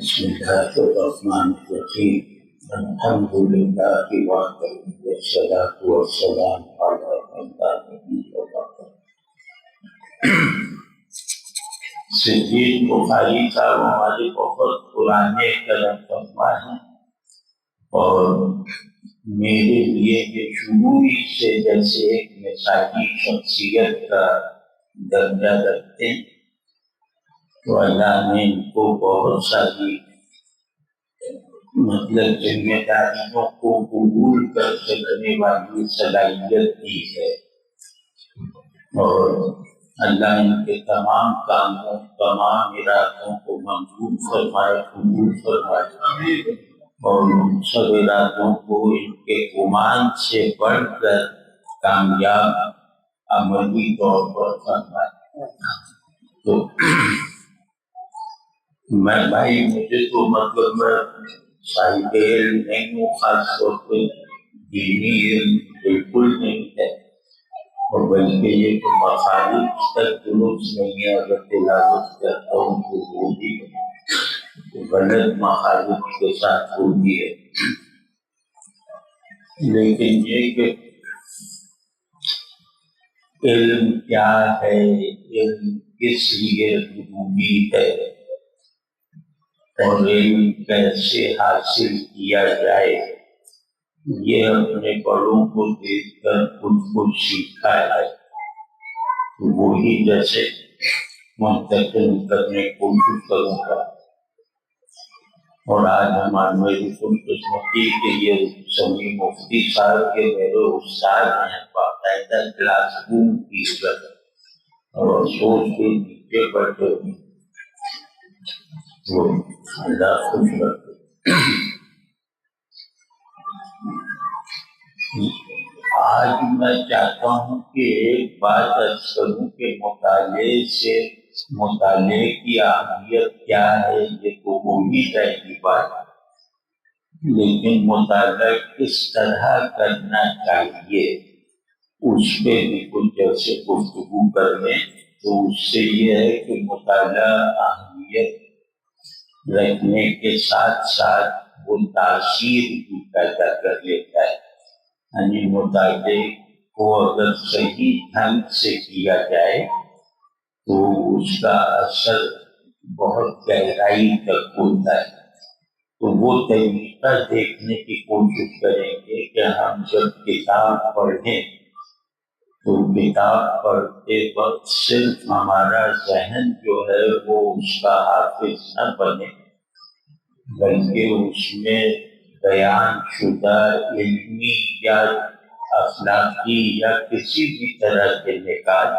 بسم الله الرحمن الرحيم الحمد لله وحده والصلاة والسلام على من لا نبي بعده. صدیق بخاری صاحب ہمارے بہت پرانے کرم فرما ہیں اور میرے لیے یہ شروع سے جیسے ایک مثالی شخصیت کا درجہ رکھتے ہیں، تو اللہ نے ان کو بہت ساری ذمہ داریوں کو قبول کر سکنے والی صلاحیت دی ہے، اور اللہ ان کے تمام کاموں تمام ارادوں کو منظور فرمائے، قبول فرمائے، اور ان سب ارادوں کو ان کے گمان سے بڑھ کر کامیاب عملی طور پر فرمائے۔ تو میں بھائی مجھے تو میں صاحب علم نہیں ہوں، خاص طور پہ دینی علم بالکل نہیں ہے، اور بلکہ یہ کہ مخارج تک درست نہیں ہے، اگر تلاوت کرتا ہوں تو وہ بھی غلط مخارج کے ساتھ ہوتی ہے، لیکن یہ کہ علم کیا ہے، علم کس لیے ضروری ہے، اور علم کیسے حاصل کیا جائے، یہ اپنے بڑوں کو دیکھ کر خود کو سیکھا ہے، وہی جیسے منتقل کرنے کی کوشش کروں گا۔ اور آج میری خوش قسمتی کہ یہ سمیع مفتی صاحب کے میرے استاد ہیں، باقاعدہ کلاس روم کی طرح، اور افسوس کے نیچے بیٹھے ہوئے، وہ اللہ خوش رکھے۔ آج میں چاہتا ہوں کہ ایک بات عرض کروں کہ مطالعے کی اہمیت کیا ہے، یہ تو ہو ہی جائے گی بات، لیکن مطالعہ کس طرح کرنا چاہیے اس پہ بھی کچھ جیسے گفتگو کر لیں، تو اس سے یہ ہے کہ مطالعہ اہمیت رکھنے کے ساتھ ساتھ وہ تاثیر بھی پیدا کر لیتا ہے، یعنی مطالعے کو اگر صحیح ڈھنگ سے کیا جائے تو اس کا اثر بہت گہرائی تک ہوتا ہے۔ تو وہ طریقہ دیکھنے کی کوشش کریں گے کہ ہم جب کتاب پڑھیں تو کتاب پڑھتے وقت صرف ہمارا ذہن جو ہے وہ اس کا حافظ نہ بنے، بلکہ اس میں بیان شدہ علمی یا اخلاقی یا کسی بھی طرح کے نکات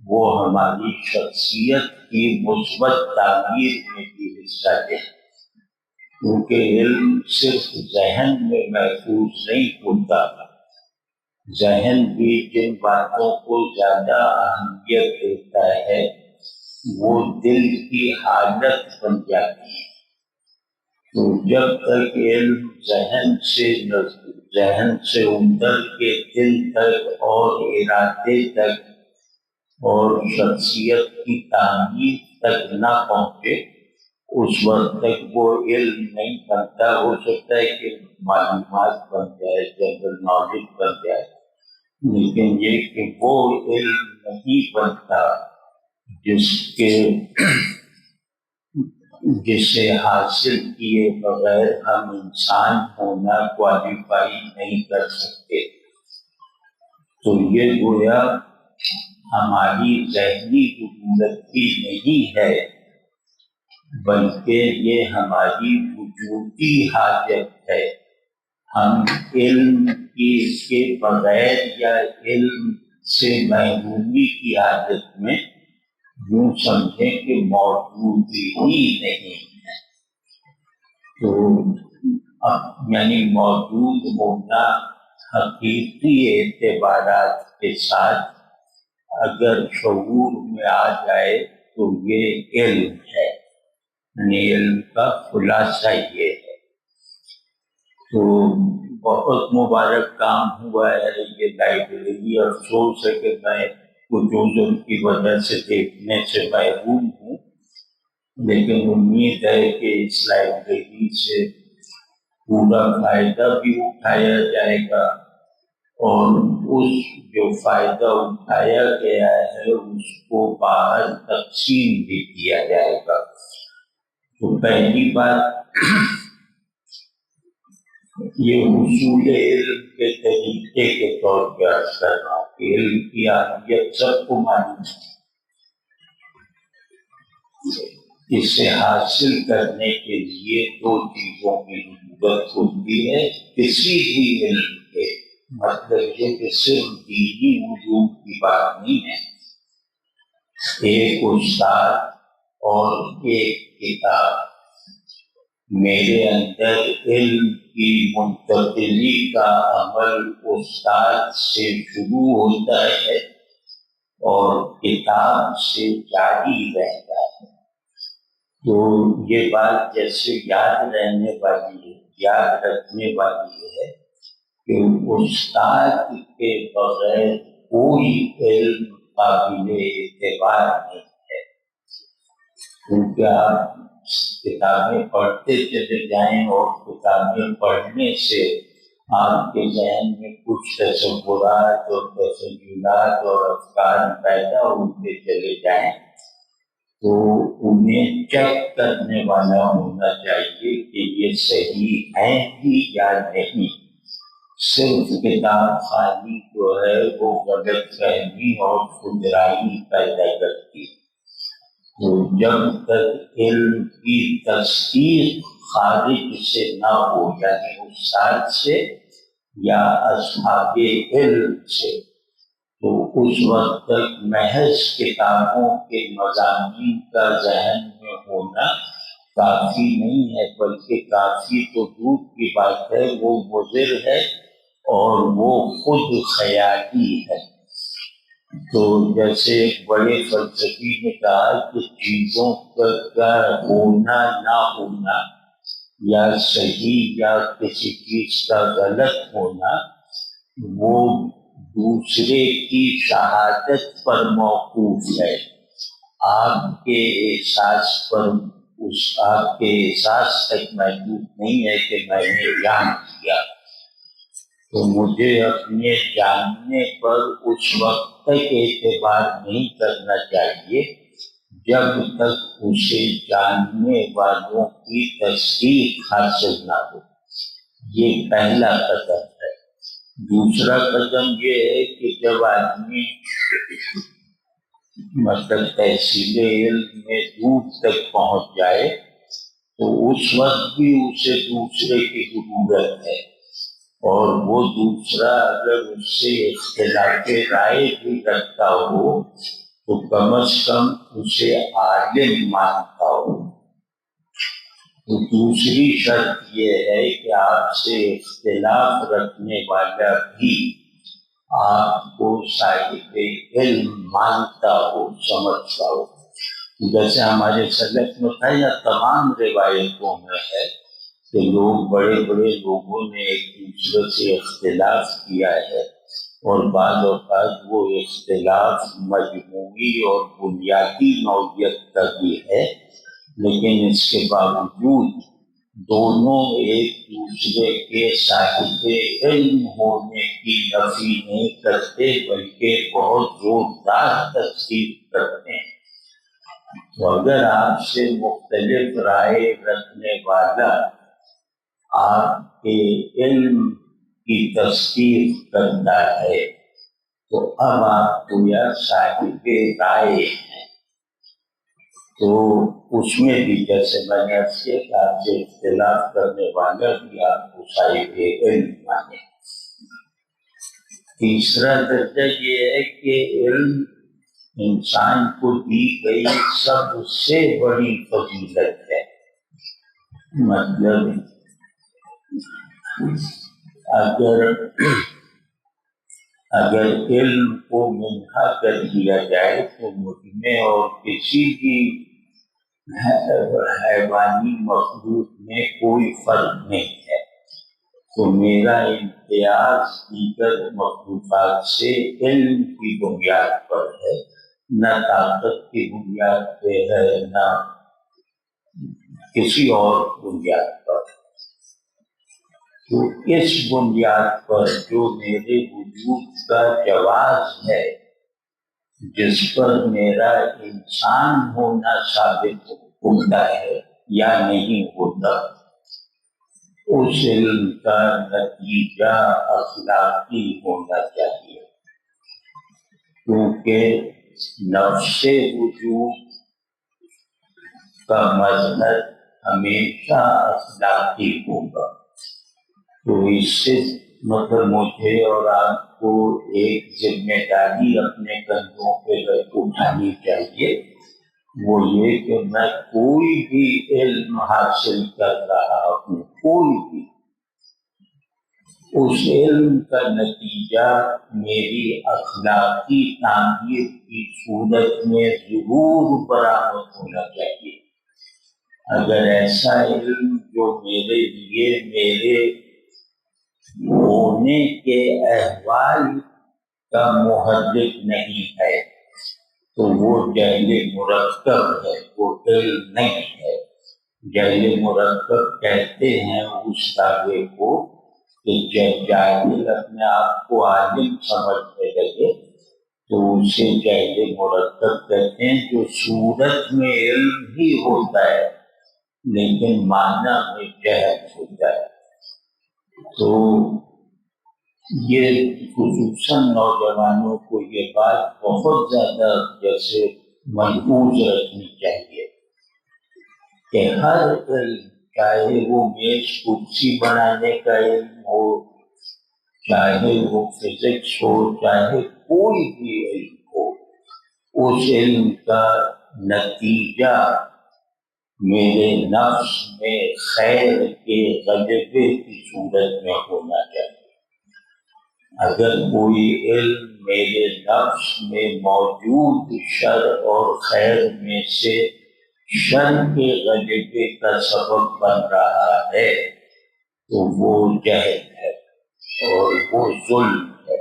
وہ ہماری شخصیت کی مثبت تعمیر میں بھی حصہ دیں، کیونکہ علم صرف ذہن میں محفوظ نہیں ہوتا، ذہن بھی جن باتوں کو زیادہ اہمیت دیتا ہے وہ دل کی حالت بن جاتی ہے۔ تو جب تک علم ذہن سے اندر کے دل تک اور ارادے تک اور شخصیت کی تعمیر تک نہ پہنچے اس وقت تک وہ علم نہیں بنتا۔ ہو سکتا ہے کہ معلومات بن جائے، جنرل نالج بن جائے، لیکن یہ کہ وہ علم نہیں بنتا جسے حاصل کیے بغیر ہم انسان ہونا کوالیفائی نہیں کر سکتے۔ تو یہ گویا ہماری ذہنی ضرورت بھی نہیں ہے، بلکہ یہ ہماری وجودی حاجت ہے۔ ہم علم کے بغیر یا علم سے محرومی کی حالت میں یوں سمجھیں کہ موجود ہی نہیں ہے۔ تو یعنی موجود ہونا حقیقی اعتبارات کے ساتھ اگر شعور میں آ جائے تو یہ علم ہے، یعنی علم کا خلاصہ یہ ہے۔ تو بہت مبارک کام ہوا ہے یہ لائبریری، افسوس ہے کہ میں کچھ عذر کی وجہ سے دیکھنے سے محروم ہوں، لیکن امید ہے کہ اس لائبریری سے پورا فائدہ بھی اٹھایا جائے گا اور اس جو فائدہ اٹھایا گیا ہے اس کو باہر تقسیم بھی کیا جائے گا۔ تو پہلی بات یہ حصول علم کے طریقے کے طور پہ عرض کر رہا ہوں کہ علم کی اہمیت سب کو معلوم ہے۔ اسے حاصل کرنے کے لیے دو چیزوں کی ضرورت ہوتی ہے کسی بھی علم کے، مطلب یہ کہ صرف دینی علوم کی بات نہیں ہے، ایک استاد اور ایک کتاب۔ میرے اندر علم کی منتقلی کا عمل استاد سے شروع ہوتا ہے اور کتاب سے جاری رہتا ہے۔ تو یہ بات جیسے یاد رہنے والی ہے، یاد رکھنے والی ہے کہ استاد کے بغیر کوئی علم قابل اعتبار نہیں ہے، کیونکہ آپ کتابیں پڑھتے چلے جائیں اور کتابیں پڑھنے سے آپ کے ذہن میں کچھ تصورات اور تخیلات اور افکار پیدا ہوتے چلے جائیں تو انہیں چیک کرنے والا ہونا چاہیے کہ یہ صحیح ہے بھی یا نہیں۔ صرف کتاب خالی جو ہے وہ غلط فہمی اور خودرائی پیدا کرتی ہے۔ تو جب تک علم کی تصدیق خارج سے نہ ہو، یعنی استاد سے یا اصحاب علم سے، تو اس وقت تک محض کتابوں کے مضامین کا ذہن میں ہونا کافی نہیں ہے، بلکہ کافی تو دور کی بات ہے، وہ مضر ہے اور وہ خود خیالی ہے۔ تو جیسے ایک بڑے فلسفی نے کہا کہ چیزوں کا ہونا نہ ہونا یا صحیح یا کسی چیز کا غلط ہونا وہ دوسرے کی شہادت پر موقوف ہے، آپ کے احساس پر، اس آپ کے احساس تک محدود نہیں ہے کہ میں نے جان کیا۔ تو مجھے اپنے جاننے پر اس وقت تک اعتبار نہیں کرنا چاہیے جب تک اسے جاننے والوں کی تصدیق حاصل نہ ہو۔ یہ پہلا قدم ہے۔ دوسرا قدم یہ ہے کہ جب آدمی مطلب تحصیل علم میں دور تک پہنچ جائے تو اس وقت بھی اسے دوسرے کی ضرورت ہے، اور وہ دوسرا اگر اس سے اختلاف رائے بھی رکھتا ہو تو کم از کم اسے عالم مانتا ہو۔ تو دوسری شرط یہ ہے کہ آپ سے اختلاف رکھنے والا بھی آپ کو صاحب علم مانتا ہو، سمجھتا ہو۔ جیسے ہمارے سلف میں تھا یا تمام روایتوں میں ہے کہ لوگ بڑے بڑے لوگوں نے ایک دوسرے سے اختلاف کیا ہے، اور بعض اوقات وہ اختلاف مجموعی اور بنیادی نوعیت کا بھی ہے، لیکن اس کے باوجود دونوں ایک دوسرے کے صاحب علم ہونے کی نفی نہیں کرتے بلکہ بہت زوردار تصدیق کرتے ہیں۔ تو اگر آپ سے مختلف رائے رکھنے والا آپ کے علم کی تصدیق کرتا ہے تو اب آپ کو یا صاحب رائے ہیں، تو اس میں بھی جیسے میں نے عرض کیا کہ آپ سے اختلاف کرنے والا بھی آپ کو صاحب علم مانے۔ تیسرا درجہ یہ ہے کہ علم انسان کو دی گئی سب سے بڑی فضیلت ہے۔ مطلب اگر علم کو منحا کر دیا جائے تو مجھ میں اور کسی بھی حیوانی مخلوق میں کوئی فرق نہیں ہے، تو میرا امتیاز دیگر مخلوقات سے علم کی بنیاد پر ہے، نہ طاقت کی بنیاد پہ ہے، نہ کسی اور بنیاد پر، تو اس بنیاد پر جو میرے وجود کا جواز ہے، جس پر میرا انسان ہونا ثابت ہوتا ہے یا نہیں ہوتا، اس علم کا نتیجہ اخلاقی ہونا چاہیے، کیونکہ نفس وجود کا مظہر ہمیشہ اخلاقی ہوگا۔ تو اس سے مطلب مجھے اور آپ کو ایک ذمہ داری اپنے کندھوں پہ اٹھانی چاہیے، وہ یہ کہ میں کوئی بھی علم حاصل کر رہا ہوں، کوئی بھی، اس علم کا نتیجہ میری اخلاقی تعمیر کی صورت میں ضرور برآمد ہونا چاہیے۔ اگر ایسا علم جو میرے لیے میرے ہونے کے احوال کا محرک نہیں ہے تو وہ جہل مرکب ہے، وہ علم نہیں ہے۔ جہل مرکب کہتے ہیں اس دعوے کو کہ جب جاہل اپنے آپ کو عالم سمجھنے لگے تو اسے جہل مرکب کہتے ہیں، جو صورت میں علم ہی ہوتا ہے لیکن معنی میں جہل ہوتا ہے۔ تو یہ خصوصاً نوجوانوں کو یہ بات بہت زیادہ جیسے محفوظ رکھنی چاہیے کہ ہر علم، چاہے وہ میز کرسی بنانے کا علم ہو، چاہے وہ فزکس ہو، چاہے کوئی بھی علم ہو، اس علم کا نتیجہ میرے نفس میں خیر کے غلبے کی صورت میں ہونا چاہیے۔ اگر کوئی علم میرے نفس میں موجود شر اور خیر میں سے شر کے غلبے کا سبب بن رہا ہے تو وہ جہل ہے اور وہ ظلم ہے۔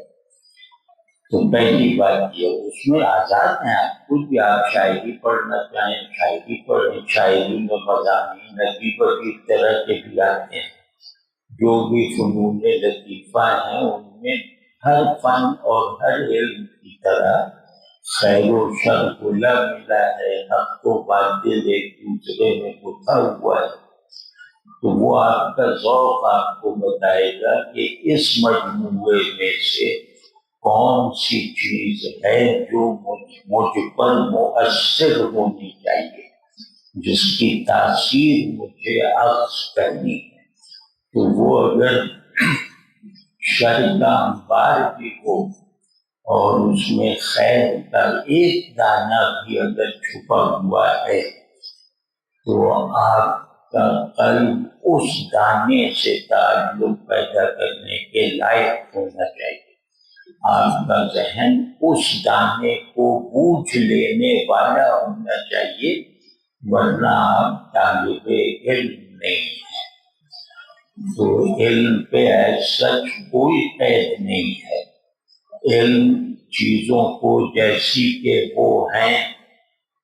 تو پہلی بات یہ، اس میں آزاد ہیں، آپ خود بھی، آپ شاعری پڑھنا چاہیں شاعری پڑھیں، شاعری میں مضامین عجیب عجیب طرح کے بھی آتے ہیں، جو بھی فنون لطیفہ ہیں ان میں ہر فن اور ہر علم کی طرح خیر و شر گلا ملا ہے، حق و باطل ایک دوسرے میں گتھا ہوا ہے۔ تو وہ آپ کا ذوق آپ کو بتائے گا کہ اس مجموعے میں سے کون سی چیز ہے جو مجھ پر مؤثر ہونی چاہیے، جس کی تاثیر مجھے اخذ کرنی ہے۔ تو وہ اگر شر کا انبار بھی ہو اور اس میں خیر کا ایک دانہ بھی اگر چھپا ہوا ہے تو آپ کا قلب اس دانے سے تعلق پیدا کرنے کے لائق ہونا چاہیے، آپ کا ذہن اس دانے کو بوجھ لینے والا ہونا چاہیے، ورنہ آپ طالب علم نہیں ہیں۔ تو علم پہ سچ کوئی قید نہیں ہے، علم چیزوں کو جیسی کہ وہ ہیں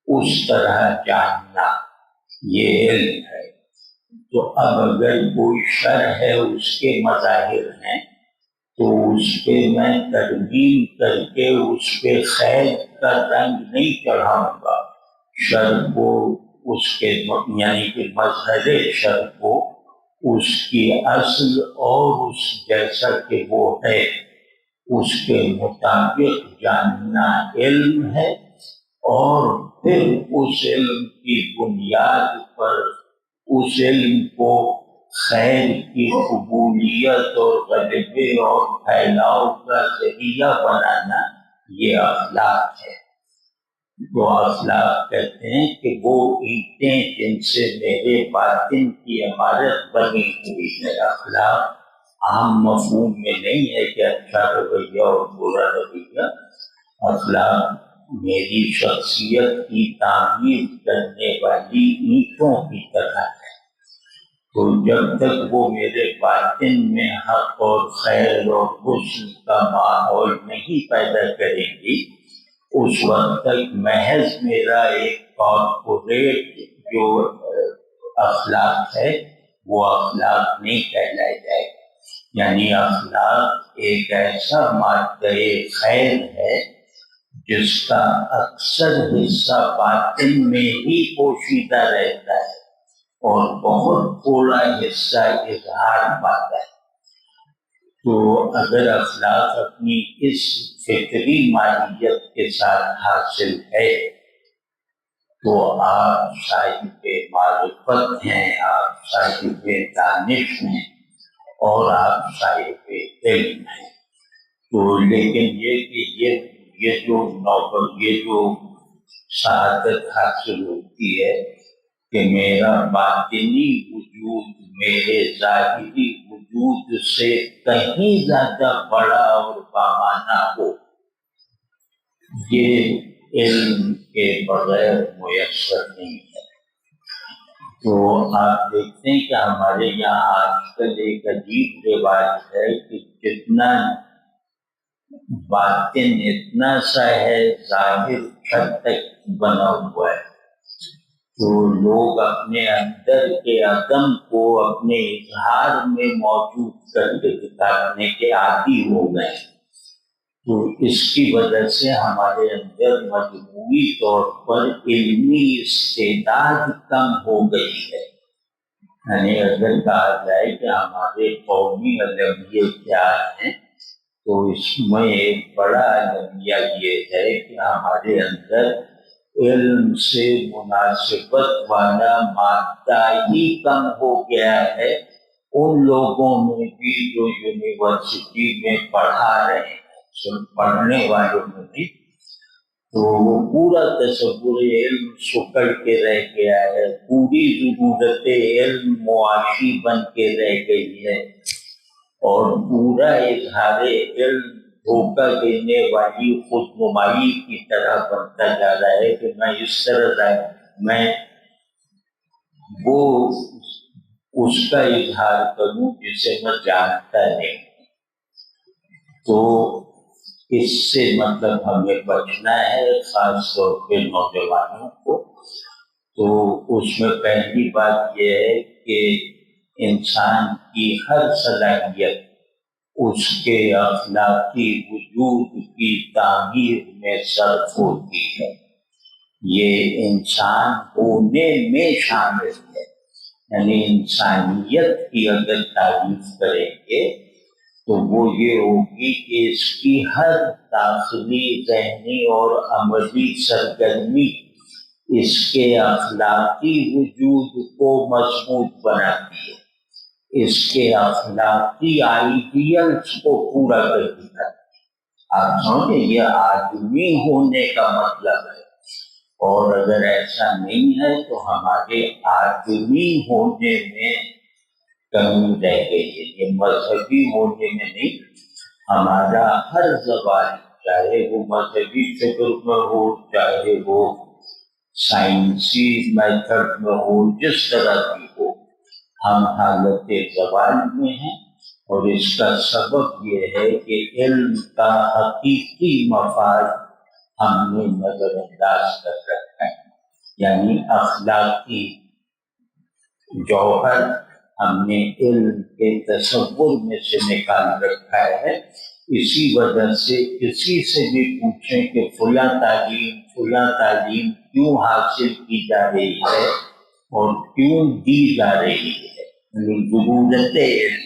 اس طرح جاننا یہ علم ہے۔ تو اب اگر کوئی شر ہے، اس کے مظاہر ہیں، تو اس پہ میں ترمیم کر کے اس پہ خیر کا رنگ نہیں چڑھاؤں گا، شر کو اس کے یعنی کہ مظہر شر کو اس کی اصل اور اس جیسا کہ وہ ہے اس کے مطابق جاننا علم ہے، اور پھر اس علم کی بنیاد پر اس علم کو خیر کی قبولیت اور غلبے اور پھیلاؤ کا ذریعہ بنانا یہ اخلاق ہے۔ تو اخلاق کہتے ہیں کہ وہ اینٹیں جن سے میرے باطن کی عمارت بنی ہوئی ہے۔ اخلاق عام مفہوم میں نہیں ہے کہ اچھا رویہ اور برا رویہ، اخلاق میری شخصیت کی تعمیر کرنے والی اینٹوں کی طرح ہے۔ تو جب تک وہ میرے باطن میں حق اور خیر اور حسن کا ماحول نہیں پیدا کریں گی، اس وقت تک محض میرا ایک کارپوریٹ جو اخلاق ہے وہ اخلاق نہیں کہلایا جائے گا. یعنی اخلاق ایک ایسا مادہ خیر ہے جس کا اکثر حصہ باطن میں ہی پوشیدہ رہتا ہے اور بہت تھوڑا حصہ اظہار پاتا ہے. تو اگر اخلاق اپنی اس فطری ماہیت کے ساتھ حاصل ہے تو آپ صاحب معرفت ہیں، آپ صاحب دانش ہیں اور آپ صاحب علم ہیں. تو لیکن یہ جو سعادت حاصل ہوتی ہے کہ میرا باطنی وجود میرے ظاہری وجود سے کہیں زیادہ بڑا اور بامانہ ہو، یہ علم کے بغیر میسر نہیں ہے. تو آپ دیکھتے ہیں کہ ہمارے یہاں آج کل ایک عجیب رواج ہے کہ جتنا باطن اتنا سا ہے، ظاہر چھت تک بنا ہوا ہے. تو لوگ اپنے اندر کے عدم کو اپنے اظہار میں موجود کر کے دکھانے کے عادی ہو گئے. تو اس کی وجہ سے ہمارے اندر مجموعی طور پر علمی استعداد کم ہو گئی ہے. یعنی اگر کہا جائے کہ ہمارے قومی المیہ کیا ہیں تو اس میں ایک بڑا المیہ یہ ہے کہ ہمارے اندر علم سے مناسبت والا مادہ ہی کم ہو گیا ہے. ان لوگوں میں بھی جو یونیورسٹی میں پڑھا رہے ہیں، صرف پڑھنے والوں میں بھی، تو وہ پورا تصور علم سکڑ کے رہ گیا ہے. پوری ضرورت علم معاشی بن کے رہ گئی ہے اور پورا اظہار علم دھوکہ دینے والی خود نمائی کی طرح بنتا جا رہا ہے کہ میں اس طرح میں وہ اس کا اظہار کروں جسے میں جانتا نہیں. تو اس سے مطلب ہمیں بچنا ہے، خاص طور پہ نوجوانوں کو. تو اس میں پہلی بات یہ ہے کہ انسان کی ہر صلاحیت اس کے اخلاقی وجود کی تعمیر میں صرف ہوتی ہے. یہ انسان ہونے میں شامل ہے. یعنی انسانیت کی اگر تعریف کریں گے تو وہ یہ ہوگی کہ اس کی ہر داخلی، ذہنی اور عملی سرگرمی اس کے اخلاقی وجود کو مضبوط بناتی ہے، اس کے اخلاقی آئیڈیلز کو پورا کرتی ہے. آپ سمجھیں یہ آدمی ہونے کا مطلب ہے. اور اگر ایسا نہیں ہے تو ہمارے آدمی ہونے میں کمی رہ گئی ہے. یہ مذہبی ہونے میں نہیں، ہمارا ہر زبان، چاہے وہ مذہبی فکر میں ہو، چاہے وہ سائنسی میتھڈ میں ہو، جس طرح کی ہو، ہم حالت زوال میں ہیں. اور اس کا سبب یہ ہے کہ علم کا حقیقی مفاد ہم نے نظر انداز کر رکھا ہے. یعنی اخلاقی جوہر ہم نے علم کے تصور میں سے نکال رکھا ہے. اسی وجہ سے کسی سے بھی پوچھیں کہ فلاں تعلیم کیوں حاصل کی جا رہی ہے اور کیوں دی جا رہی ہے، ضرورت علم،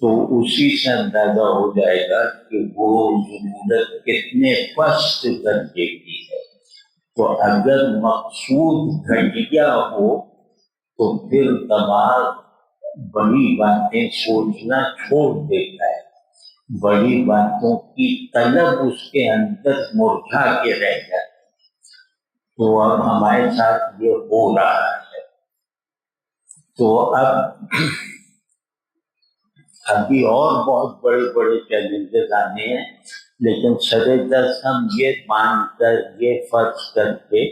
تو اسی سے اندازہ ہو جائے گا کہ وہ ضرورت کتنے پست درجے کی ہے. تو اگر مقصود گھٹیا ہو تو پھر دماغ بڑی باتیں سوچنا چھوڑ دیتا ہے، بڑی باتوں کی طلب اس کے اندر مرجھا کے رہ جاتی. تو اب ہمارے ساتھ یہ ہو رہا ہے. تو ابھی اور بہت بڑے بڑے چیلنجز آنے ہیں، لیکن سر دست ہم یہ مان کر، یہ فرض کر کے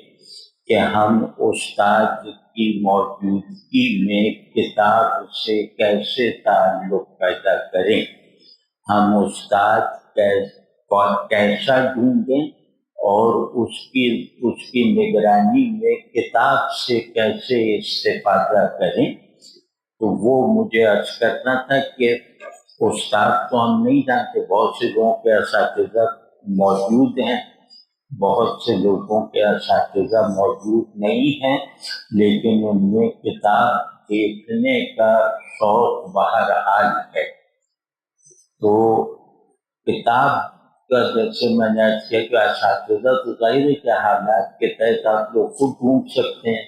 کہ ہم استاد کی موجودگی میں کتاب سے کیسے تعلق پیدا کریں، ہم استاد کیسا ڈھونڈیں اور اس کی نگرانی میں کتاب سے کیسے استفادہ کریں، تو وہ مجھے عرض کرنا تھا کہ استاد تو ہم نہیں جانتے، بہت سے لوگوں کے اساتذہ موجود ہیں، بہت سے لوگوں کے اساتذہ موجود نہیں ہیں، لیکن ان میں کتاب دیکھنے کا شوق بہرحال ہے۔ تو کتاب کا جیسے میں نے عرض کیا کہ اساتذہ تو ظاہر ہے کہ حالات کے تحت آپ لوگ خود ڈھونڈ سکتے ہیں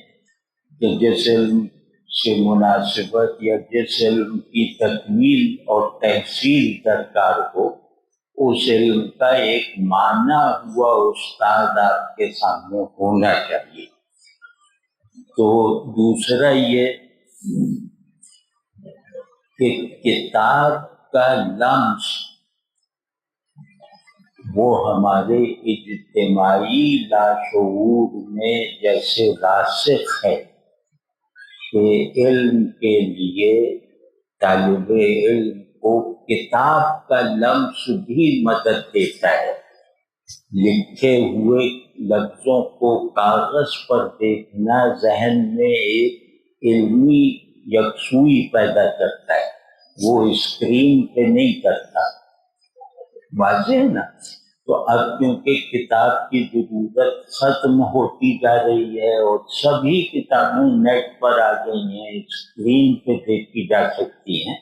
کہ جس علم سے مناسبت یا جس علم کی تکمیل اور تحصیل درکار ہو، اس علم کا ایک مانا ہوا استاد آپ کے سامنے ہونا چاہیے۔ تو دوسرا یہ کہ کتاب کا لمس وہ ہمارے اجتماعی لاشعور میں جیسے راسخ ہے کہ علم کے لیے طالب علم کو کتاب کا لمس بھی مدد دیتا ہے۔ لکھے ہوئے لفظوں کو کاغذ پر دیکھنا ذہن میں ایک علمی یکسوئی پیدا کرتا ہے، وہ اسکرین پہ نہیں کرتا۔ واضح ہے نا؟ تو اب کیونکہ کتاب کی ضرورت ختم ہوتی جا رہی ہے اور سبھی کتابیں نیٹ پر آ گئی ہیں، اسکرین پہ دیکھی جا سکتی ہیں،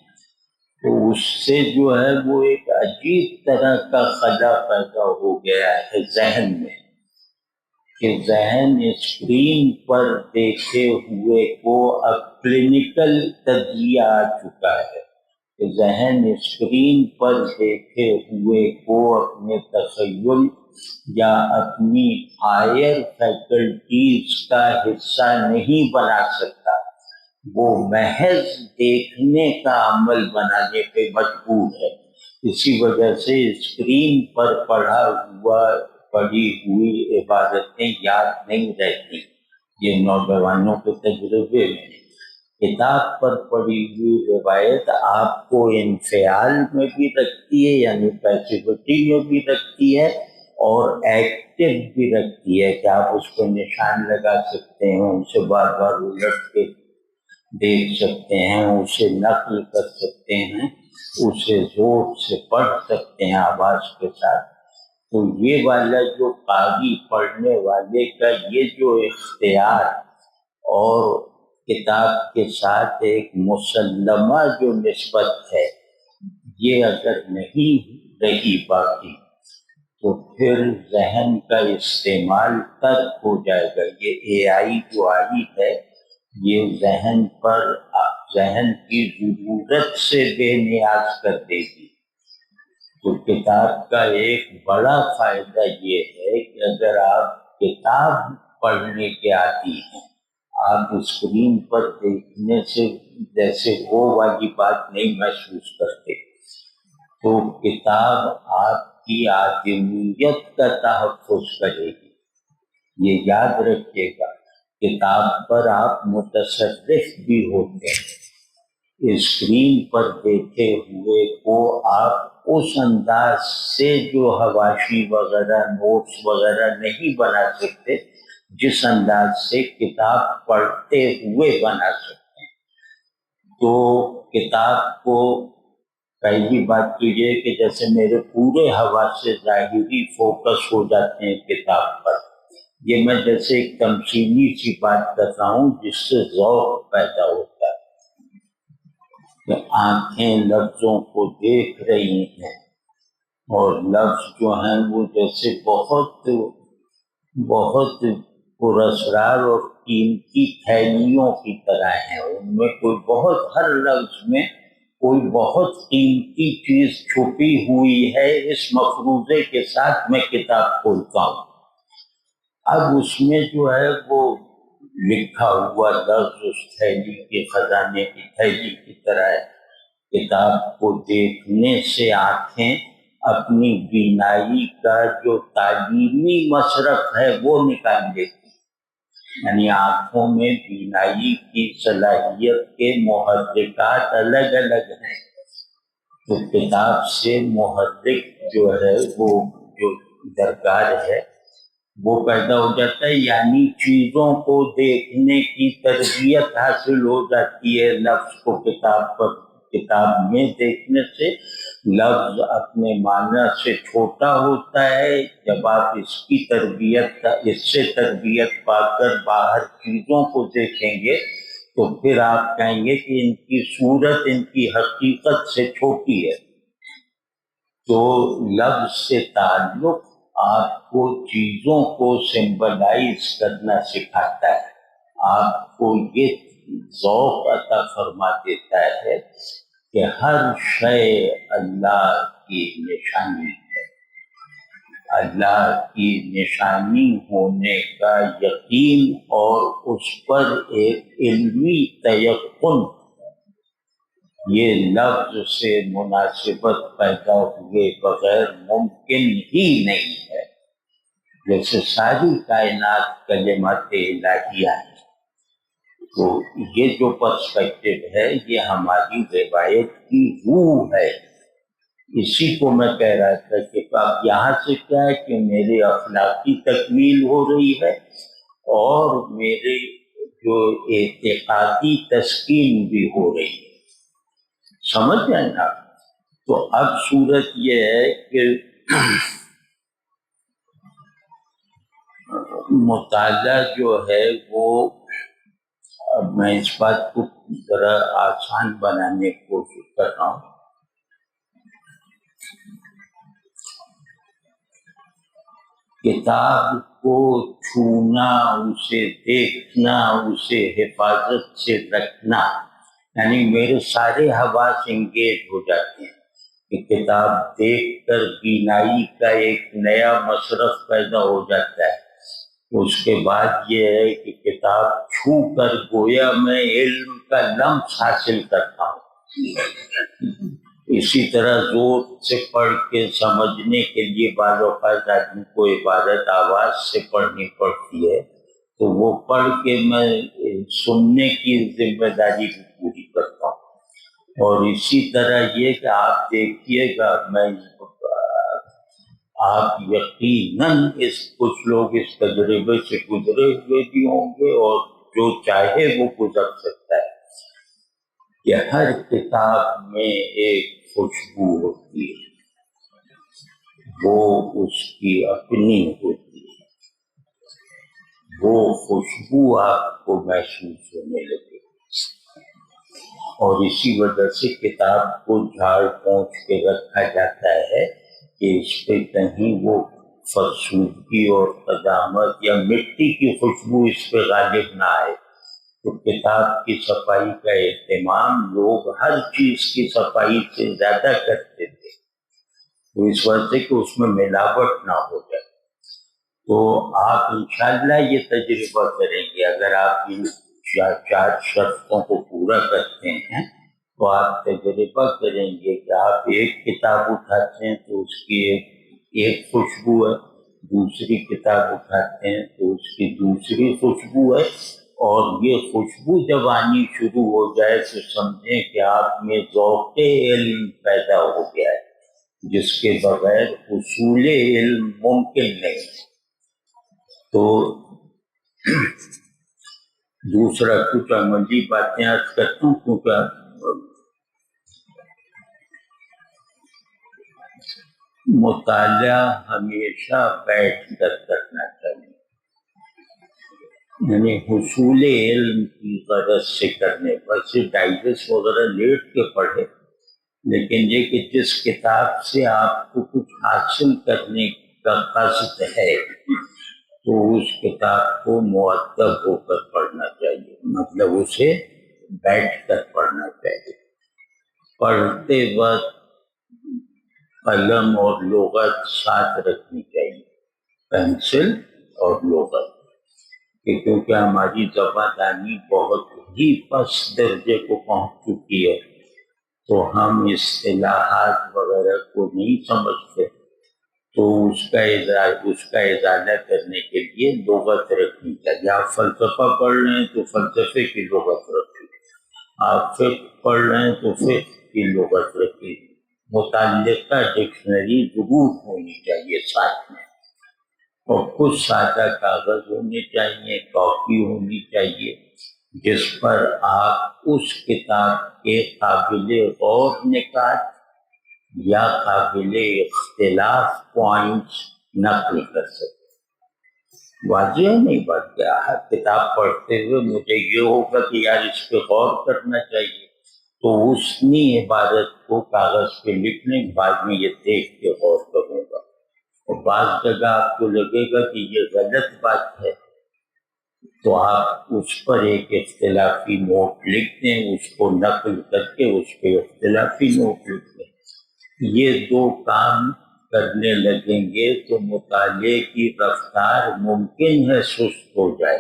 تو اس سے جو ہے وہ ایک عجیب طرح کا خلا پیدا ہو گیا ہے ذہن میں کہ ذہن اسکرین پر دیکھے ہوئے کو اب کلینکل تجزیہ آ چکا ہے کہ ذہن اسکرین پر دیکھے ہوئے کو اپنے تخیل یا اپنی ہائر فیکلٹیز کا حصہ نہیں بنا سکتا، وہ محض دیکھنے کا عمل بنانے پہ مجبور ہے۔ اسی وجہ سے اسکرین پر پڑھی ہوئی عبادتیں یاد نہیں رہتی، یہ نوجوانوں کے تجربے میں۔ کتاب پر پڑھی ہوئی روایت آپ کو انفعال میں بھی رکھتی ہے، یعنی پیسیوٹی میں بھی رکھتی ہے، اور ایکٹیو بھی رکھتی ہے کہ آپ اس پہ نشان لگا سکتے ہیں، اسے بار بار الٹ کے دیکھ سکتے ہیں، اسے نقل کر سکتے ہیں، اسے زور سے پڑھ سکتے ہیں آواز کے ساتھ۔ تو یہ والا جو قاری پڑھنے والے کا یہ جو اختیار اور کتاب کے ساتھ ایک مسلمہ جو نسبت ہے، یہ اگر نہیں رہی باقی تو پھر ذہن کا استعمال ترک ہو جائے گا۔ یہ اے آئی جو آئی ہے یہ ذہن کی ضرورت سے بے نیاز کر دے گی۔ تو کتاب کا ایک بڑا فائدہ یہ ہے کہ اگر آپ کتاب پڑھنے کے عادی ہیں، آپ اسکرین پر دیکھنے سے جیسے وہ والی بات نہیں محسوس کرتے، تو کتاب آپ کی آدمیت کا تحفظ کرے گی۔ یہ یاد رکھیے گا، کتاب پر آپ متصرف بھی ہوتے ہیں، اسکرین پر دیکھے ہوئے کو آپ اس انداز سے جو حواشی وغیرہ نوٹس وغیرہ نہیں بنا سکتے جس انداز سے کتاب پڑھتے ہوئے بنا سکتے ہیں۔ تو کتاب کو پہلی بات تو یہ کہ جیسے میرے پورے حواس سے ظاہری فوکس ہو جاتے ہیں کتاب پر، یہ میں جیسے ایک تمثیلی سی بات کر رہا ہوں جس سے ذوق پیدا ہوتا ہے کہ آنکھیں لفظوں کو دیکھ رہی ہیں اور لفظ جو ہیں وہ جیسے بہت بہت پراسرار اور قیمتی تھیلیوں کی طرح ہیں، ان میں ہر لفظ میں کوئی بہت قیمتی چیز چھپی ہوئی ہے۔ اس مفروضے کے ساتھ میں کتاب کھولتا ہوں، اب اس میں جو ہے وہ لکھا ہوا لفظ اس تھیلی کے خزانے کی تھیلی کی طرح ہے۔ کتاب کو دیکھنے سے آنکھیں اپنی بینائی کا جو تعلیمی مصرف ہے وہ نکال لیتی، یعنی آنکھوں میں بینائی کی صلاحیت کے محرکات الگ الگ ہیں، تو کتاب سے محرک جو ہے وہ جو درکار ہے وہ پیدا ہو جاتا ہے، یعنی چیزوں کو دیکھنے کی تربیت حاصل ہو جاتی ہے لفظ کو کتاب میں دیکھنے سے۔ لفظ اپنے معنی سے چھوٹا ہوتا ہے، جب آپ اس سے تربیت پا کر باہر چیزوں کو دیکھیں گے تو پھر آپ کہیں گے کہ ان کی صورت ان کی حقیقت سے چھوٹی ہے۔ تو لفظ سے تعلق آپ کو چیزوں کو سمبلائز کرنا سکھاتا ہے، آپ کو یہ ذوق عطا فرما دیتا ہے کہ ہر شے اللہ کی نشانی ہے، اللہ کی نشانی ہونے کا یقین اور اس پر ایک علمی تیقن، یہ لفظ سے مناسبت پیدا ہوئے بغیر ممکن ہی نہیں ہے۔ جیسے ساری کائنات کلمات الہیہ ہے، تو یہ جو پرسپیکٹو ہے یہ ہماری روایت کی روح ہے۔ اسی کو میں کہہ رہا تھا کہ اب یہاں سے کیا ہے کہ میری اخلاقی تکمیل ہو رہی ہے اور میرے جو اعتقادی تسکین بھی ہو رہی ہے، سمجھ جائیں نا۔ تو اب صورت یہ ہے کہ مطالعہ جو ہے وہ، اب میں اس بات کو ذرا آسان بنانے کی کوشش کر رہا ہوں۔ کتاب کو چھونا، اسے دیکھنا، اسے حفاظت سے رکھنا، یعنی میرے سارے حواس انگیج ہو جاتے ہیں کہ کتاب دیکھ کر بینائی کا ایک نیا مصرف پیدا ہو جاتا ہے۔ اس کے بعد یہ ہے کہ کتاب چھو کر گویا میں علم کا لمس حاصل کرتا ہوں۔ اسی طرح زور سے پڑھ کے سمجھنے کے لیے بعض اوقات آدمی کو عبارت آواز سے پڑھنی پڑتی ہے، تو وہ پڑھ کے میں سننے کی ذمہ داری بھی پوری کرتا ہوں۔ اور اسی طرح یہ کہ آپ دیکھیے گا، آپ یقیناً کچھ لوگ اس تجربے سے گزرے ہوئے بھی ہوں گے، اور جو چاہے وہ گزر سکتا ہے کہ ہر کتاب میں ایک خوشبو ہوتی ہے، وہ اس کی اپنی ہوتی ہے، وہ خوشبو آپ کو محسوس ہونے لگے، اور اسی وجہ سے کتاب کو جھاڑ پونچھ کے رکھا جاتا ہے کہ اس پہ کہیں وہ فرسودگی اور قدامت یا مٹی کی خوشبو اس پہ غالب نہ آئے۔ تو کتاب کی صفائی کا اہتمام لوگ ہر چیز کی صفائی سے زیادہ کرتے تھے، تو اس وجہ سے کہ اس میں ملاوٹ نہ ہو جائے۔ تو آپ انشاءاللہ یہ تجربہ کریں گے، اگر آپ ان چار شرطوں کو پورا کرتے ہیں تو آپ تجربہ کریں گے کہ آپ ایک کتاب اٹھاتے ہیں تو اس کی ایک خوشبو ہے، دوسری کتاب اٹھاتے ہیں تو اس کی دوسری خوشبو ہے، اور یہ خوشبو جب آنی شروع ہو جائے تو سمجھیں کہ آپ میں ذوق علم پیدا ہو گیا ہے، جس کے بغیر حصول علم ممکن نہیں۔ تو دوسرا کچھ عملی باتیں عرض کرتا ہوں، کیونکہ مطالعہ ہمیشہ بیٹھ کر کرنا چاہیے، یعنی حصول علم کی غرض سے کرنے پر صرف ڈائجسٹ وغیرہ لیٹ کے پڑھے، لیکن یہ کہ جس کتاب سے آپ کو کچھ حاصل کرنے کا قصد ہے تو اس کتاب کو مؤدب ہو کر پڑھنا چاہیے، مطلب اسے بیٹھ کر پڑھنا چاہیے۔ پڑھتے وقت قلم اور لغت ساتھ رکھنی چاہیے، پینسل اور لغت، کیونکہ ہماری زبان دانی بہت ہی پست درجے کو پہنچ چکی ہے، تو ہم اصطلاحات وغیرہ کو نہیں سمجھتے، تو اس کا ازالہ کرنے کے لیے لغت رکھنی چاہیے۔ آپ فلسفہ پڑھ رہے ہیں تو فلسفے کی لغت رکھیے، آپ فقہ پڑھ رہے ہیں تو فقہ کی لغت رکھیے، متعلقہ ڈکشنری ضرور ہونی چاہیے ساتھ میں۔ اور کچھ سادہ کاغذ ہونے چاہیے، کاپی ہونی چاہیے، جس پر آپ اس کتاب کے قابل غور نکات یا قابل اختلاف پوائنٹس نقل کر سکتے۔ واضح نہیں بات کیا ہر کتاب پڑھتے ہوئے مجھے یہ ہوگا کہ یار اس پہ غور کرنا چاہیے، تو اسنی عبارت کو کاغذ پہ لکھنے کے بعد میں یہ دیکھ کے غور کروں گا۔ اور بعض جگہ آپ کو لگے گا کہ یہ غلط بات ہے تو آپ اس پر ایک اختلافی نوٹ لکھ دیں، اس کو نقل کر کے اس پہ اختلافی نوٹ لکھ دیں۔ یہ دو کام کرنے لگیں گے تو مطالعے کی رفتار ممکن ہے سست ہو جائے،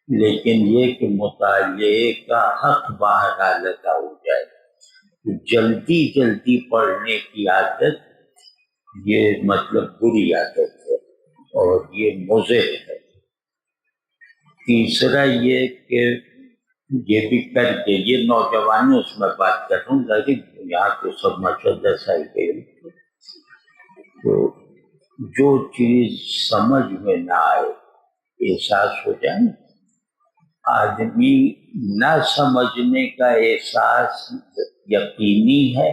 لیکن یہ کہ مطالعے کا حق بہرحال ادا ہو جائے۔ جلدی جلدی پڑھنے کی عادت یہ مطلب بری عادت ہے اور یہ مضر ہے۔ تیسرا یہ کہ یہ بھی کر کے یہ نوجوانوں سے میں بات کر رہا ہوں، لیکن یہاں تو سب ماشاءاللہ صاحب، تو جو چیز سمجھ میں نہ آئے احساس ہو جائے، آدمی نہ سمجھنے کا احساس یقینی ہے،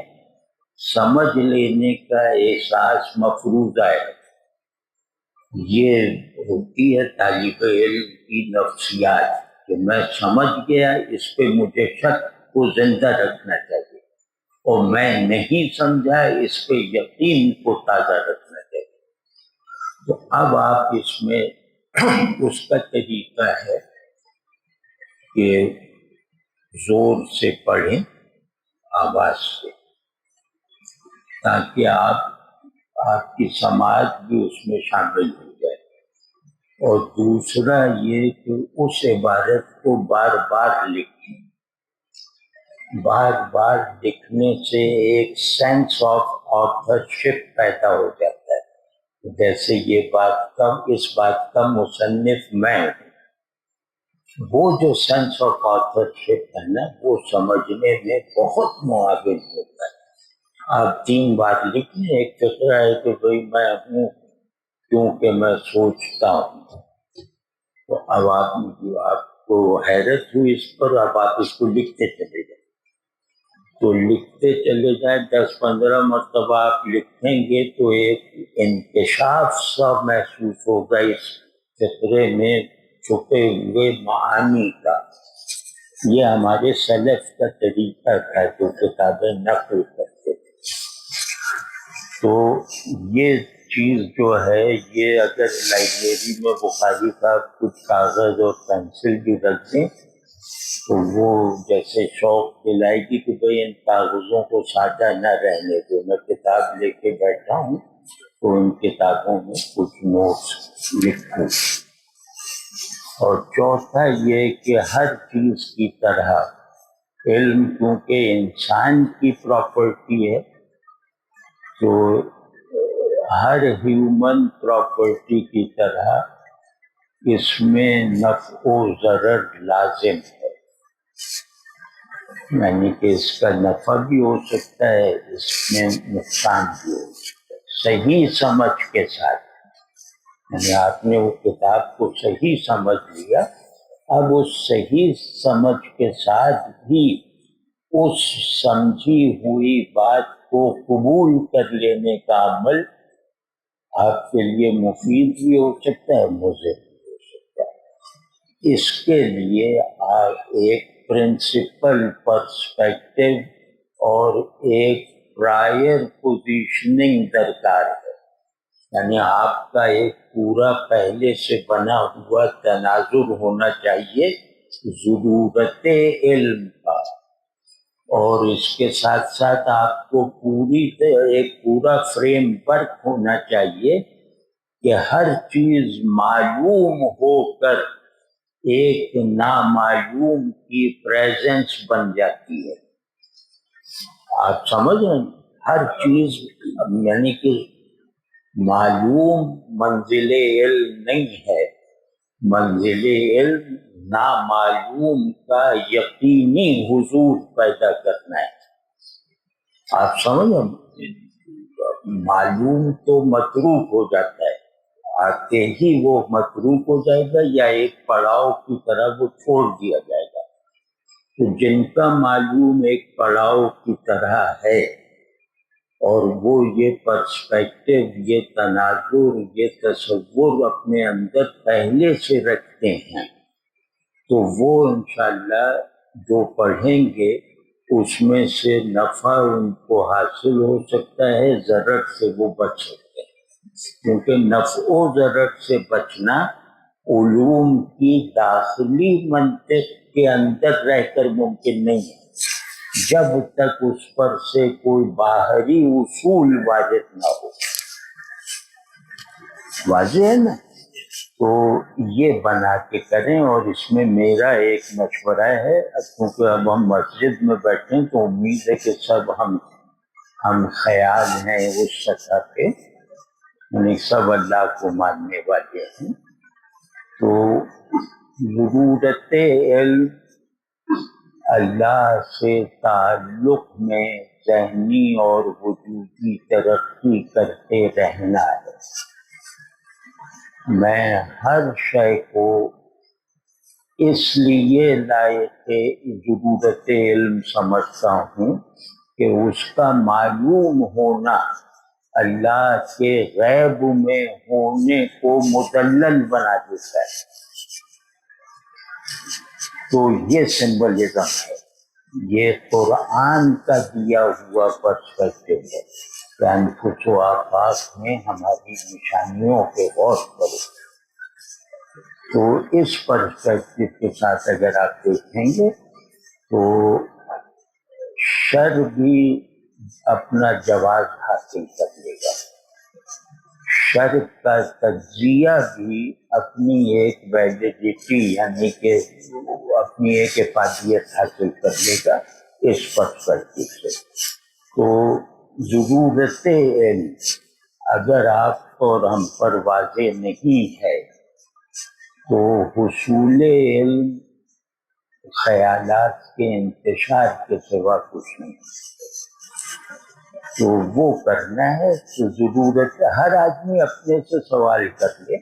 سمجھ لینے کا احساس مفروضہ ہے۔ یہ ہوتی ہے طالب علم کی نفسیات کہ میں سمجھ گیا، اس پہ مجھے شک کو زندہ رکھنا چاہیے، اور میں نہیں سمجھا، اس پہ یقین کو تازہ رکھنا چاہیے۔ تو اب آپ اس میں اس کا طریقہ ہے کہ زور سے پڑھیں، آواز سے، تاکہ آپ کی سماعت بھی اس میں شامل ہو جائے۔ اور دوسرا یہ کہ اس عبارت کو بار بار لکھیں۔ بار بار لکھنے سے ایک سینس آف آتھرشپ پیدا ہو جاتا ہے، جیسے اس بات کا مصنف میں ہوں۔ وہ جو سینس آف آتھرشپ ہے نا، وہ سمجھنے میں بہت معاون ہوتا ہے۔ آپ 3 بار لکھ لیں، ایک فکرہ ہے کہ بھئی میں ہوں کیونکہ میں سوچتا ہوں، تو اب آپ کو حیرت ہوئی اس پر، اب آپ اس کو لکھتے چلے جائیں، تو لکھتے چلے جائیں، 10-15 مرتبہ آپ لکھیں گے تو ایک انکشاف سا محسوس ہوگا اس فکرے میں چھپے ہوئے معانی کا۔ یہ ہمارے سلف کا طریقہ تھا جو کتابیں نقل کرتے تھے۔ تو یہ چیز جو ہے، یہ اگر لائبریری میں بخاری کا کچھ کاغذ اور پینسل بھی رکھ دیں تو وہ جیسے شوق دلائے گی کہ بھئی ان کاغذوں کو سادہ نہ رہنے دو، میں کتاب لے کے بیٹھا ہوں تو ان کتابوں میں کچھ نوٹس لکھوں۔ اور چوتھا یہ کہ ہر چیز کی طرح علم کیونکہ انسان کی پراپرٹی ہے، تو ہر ہیومن پراپرٹی کی طرح اس میں نفع و ضرر لازم ہے، یعنی کہ اس کا نفع بھی ہو سکتا ہے، اس میں نقصان بھی ہو سکتا ہے، صحیح سمجھ کے ساتھ۔ یعنی آپ نے وہ کتاب کو صحیح سمجھ لیا، اب اس صحیح سمجھ کے ساتھ بھی اس سمجھی ہوئی بات کو قبول کر لینے کا عمل آپ کے لیے مفید بھی ہو سکتا ہے، مضر بھی ہو سکتا ہے۔ اس کے لیے آپ ایک پرنسپل پرسپیکٹو اور ایک پرائر پوزیشننگ درکار ہے، یعنی آپ کا ایک پورا پہلے سے بنا ہوا تناظر ہونا چاہیے ضرورت علم کا، اور اس کے ساتھ ساتھ آپ کو ایک پورا فریم ورک ہونا چاہیے کہ ہر چیز معلوم ہو کر ایک نامعلوم کی پریزنس بن جاتی ہے۔ آپ سمجھ رہے ہیں؟ ہر چیز یعنی کہ معلوم منزل علم نہیں ہے، منزل علم نامعلوم کا یقینی حضور پیدا کرنا ہے۔ آپ سمجھ رہے ہیں؟ معلوم تو متروک ہو جاتا ہے، آتے ہی وہ متروک ہو جائے گا یا ایک پڑاؤ کی طرح وہ چھوڑ دیا جائے گا. تو جن کا معلوم ایک پڑاؤ کی طرح ہے اور وہ یہ پرسپیکٹو، یہ تناظر، یہ تصور اپنے اندر پہلے سے رکھتے ہیں، تو وہ انشاءاللہ جو پڑھیں گے اس میں سے نفع ان کو حاصل ہو سکتا ہے، ضرر سے وہ بچ سکتے ہیں. کیونکہ نفع و ضرر سے بچنا علوم کی داخلی منطق کے اندر رہ کر ممکن نہیں ہے، جب تک اس پر سے کوئی باہری اصول وارد نہ ہو. واضح ہے نا؟ تو یہ بنا کے کریں. اور اس میں میرا ایک مشورہ ہے، کیونکہ اب ہم مسجد میں بیٹھے ہیں تو امید ہے کہ سب ہم خیال ہیں اس سطح پہ، یعنی سب اللہ کو ماننے والے ہیں. تو ضرورت علم اللہ سے تعلق میں ذہنی اور وجودی ترقی کرتے رہنا ہے. میں ہر شے کو اس لیے لائق ضرورت علم سمجھتا ہوں کہ اس کا معلوم ہونا اللہ کے غیب میں ہونے کو مدلل بنا دیتا ہے. تو یہ سمبلزم ہے، یہ قرآن کا دیا ہوا پرسپیکٹو ہے کہ انفس و آفاق میں ہماری نشانیوں پہ غور کرو. تو اس پرسپیکٹو کے ساتھ اگر آپ دیکھیں گے تو شر بھی اپنا جواز حاصل کر لے گا، شر کا تجزیہ بھی اپنی ایک ویلیڈیٹی یعنی کہ اپنی ایک افادیت حاصل کر لے گا اس پرسپیکٹو سے. تو ضرورت علم اگر آپ اور ہم پر واضح نہیں ہے تو حصول علم خیالات کے انتشار کے سوا کچھ نہیں. تو وہ کرنا ہے. تو ضرورت ہر آدمی اپنے سے سوال کر لے،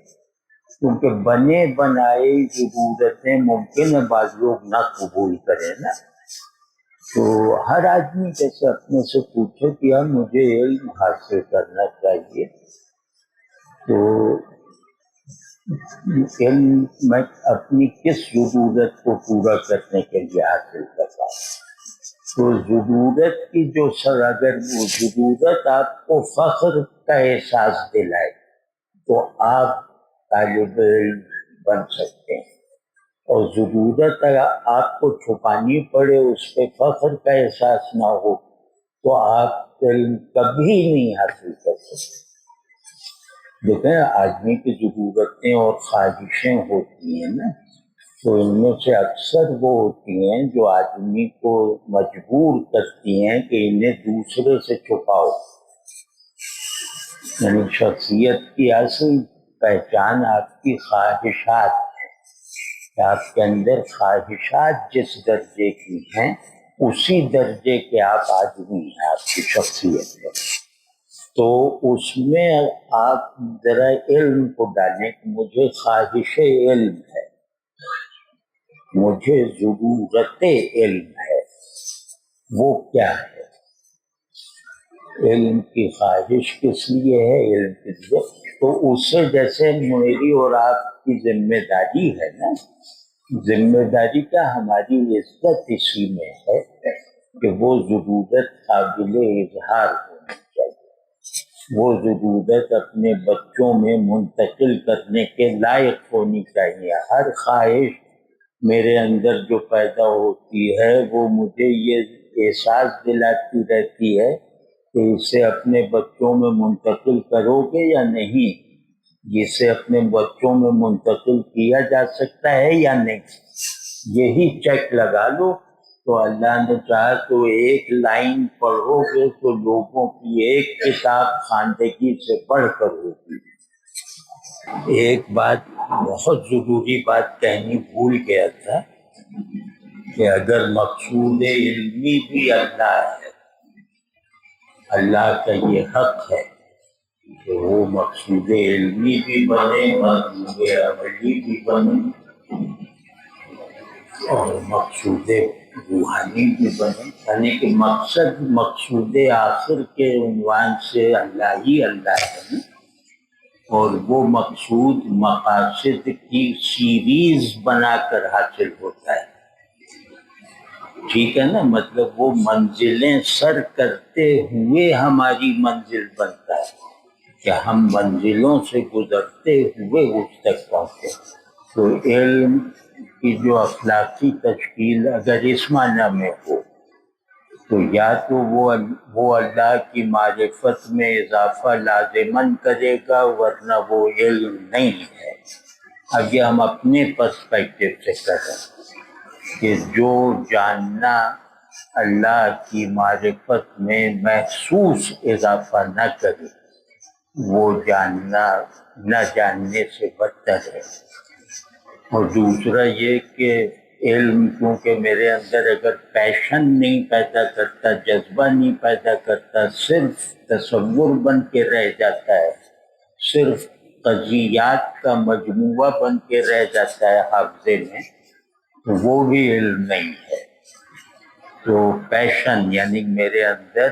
کیونکہ بنے بنائے ضرورتیں ممکن ہے بعض لوگ نہ قبول کریں نا. تو ہر آدمی جیسے اپنے سے پوچھے کہ یار مجھے علم حاصل کرنا چاہیے، تو علم میں اپنی کس ضرورت کو پورا کرنے کے لیے حاصل کرتا ہوں. تو ضرورت کی جو اگر وہ ضرورت آپ کو فخر کا احساس دلائے تو آپ طالب علم بن سکتے ہیں، اور ضرورت اگر آپ کو چھپانی پڑے، اس پہ فخر کا احساس نہ ہو، تو آپ علم کبھی نہیں حاصل کر سکتے. دیکھیں آدمی کی ضرورتیں اور خواہشیں ہوتی ہیں نا، تو ان میں سے اکثر وہ ہوتی ہیں جو آدمی کو مجبور کرتی ہیں کہ انہیں دوسرے سے چھپاؤ. یعنی شخصیت کی اصل پہچان آپ کی خواہشات ہے، کہ آپ کے اندر خواہشات جس درجے کی ہیں اسی درجے کے آپ آدمی ہیں، آپ کی شخصیت ہے. تو اس میں آپ ذرا علم کو ڈالیں کہ مجھے خواہش علم ہے، مجھے ضرورت علم ہے. وہ کیا ہے؟ علم کی خواہش کس لیے ہے؟ علم کے لیے تو اس سے جیسے میری اور آپ کی ذمہ داری ہے نا، ذمہ داری کا ہماری عزت اسی میں ہے کہ وہ ضرورت قابل اظہار ہونی چاہیے، وہ ضرورت اپنے بچوں میں منتقل کرنے کے لائق ہونی چاہیے. ہر خواہش میرے اندر جو پیدا ہوتی ہے وہ مجھے یہ احساس دلاتی رہتی ہے کہ اسے اپنے بچوں میں منتقل کرو گے یا نہیں، جسے اپنے بچوں میں منتقل کیا جا سکتا ہے یا نہیں. یہی چیک لگا لو تو اللہ نے چاہا تو ایک لائن پڑھو گے تو لوگوں کی ایک کتاب خواندگی سے پڑھ کر ہوگی. ایک بات بہت ضروری بات کہنی بھول گیا تھا کہ اگر مقصود علمی بھی اللہ ہے، اللہ کا یہ حق ہے کہ وہ مقصود علمی بھی بنے، مقصود عملی بھی بنے، اور مقصود روحانی بھی بنے، یعنی کہ مقصود آخر کے عنوان سے اللہ ہی اللہ ہے، اور وہ مقصود مقاصد کی سیریز بنا کر حاصل ہوتا ہے، ٹھیک ہے نا، مطلب وہ منزلیں سر کرتے ہوئے ہماری منزل بنتا ہے کہ ہم منزلوں سے گزرتے ہوئے اس تک پہنچے۔ تو علم کی جو اخلاقی تشکیل اگر اس معنی میں ہو تو یا تو وہ اللہ کی معرفت میں اضافہ لازماً کرے گا، ورنہ وہ علم نہیں ہے۔ اب یہ ہم اپنے پرسپیکٹو سے کریں کہ جو جاننا اللہ کی معرفت میں محسوس اضافہ نہ کرے وہ جاننا نہ جاننے سے بدتر ہے۔ اور دوسرا یہ کہ علم کیونکہ میرے اندر اگر پیشن نہیں پیدا کرتا، جذبہ نہیں پیدا کرتا، صرف تصور بن کے رہ جاتا ہے، صرف قضیات کا مجموعہ بن کے رہ جاتا ہے حافظے میں، تو وہ بھی علم نہیں ہے۔ تو پیشن یعنی میرے اندر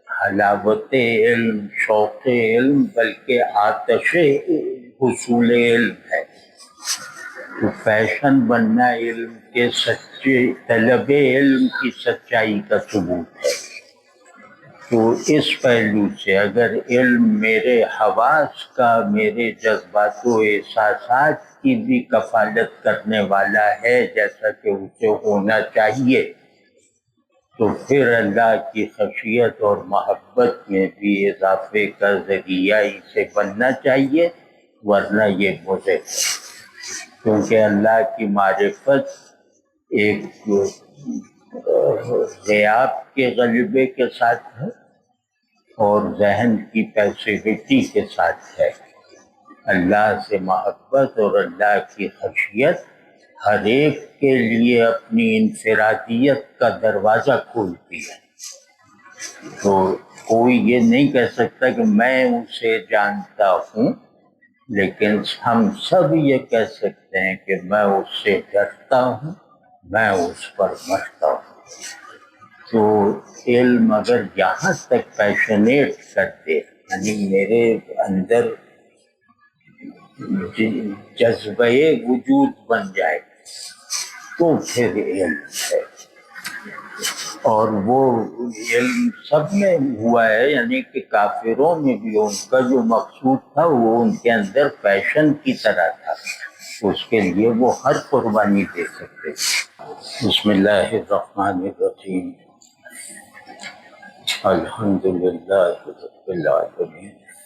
حلاوت علم، شوق علم، بلکہ آتش حصول علم ہے۔ تو پیشن بننا علم کے سچے طلب علم کی سچائی کا ثبوت ہے۔ تو اس پہلو سے اگر علم میرے حواس کا، میرے جذبات و احساسات کی بھی کفالت کرنے والا ہے جیسا کہ اسے ہونا چاہیے، تو پھر اللہ کی خشیت اور محبت میں بھی اضافے کا ذریعہ اسے بننا چاہیے، ورنہ یہ مضر ہے، کیونکہ اللہ کی معرفت ایک غیاب کے غلبے کے ساتھ ہے اور ذہن کی پیسیوٹی کے ساتھ ہے۔ اللہ سے محبت اور اللہ کی خشیت ہر ایک کے لیے اپنی انفرادیت کا دروازہ کھولتی ہے۔ تو کوئی یہ نہیں کہہ سکتا کہ میں اسے جانتا ہوں، لیکن ہم سب یہ کہہ سکتے ہیں کہ میں اس سے ڈرتا ہوں، میں اس پر مرتا ہوں۔ تو علم اگر یہاں تک پیشنیٹ کرتے، یعنی میرے اندر جذبہ وجود بن جائے تو پھر علم ہے۔ اور وہ علم سب میں ہوا ہے، یعنی کہ کافروں میں بھی ان کا جو مقصود تھا وہ ان کے اندر پیشن کی طرح تھا، اس کے لیے وہ ہر قربانی دے سکتے تھے۔ بسم اللہ الرحمن الرحیم، الحمدللہ رب العالمین،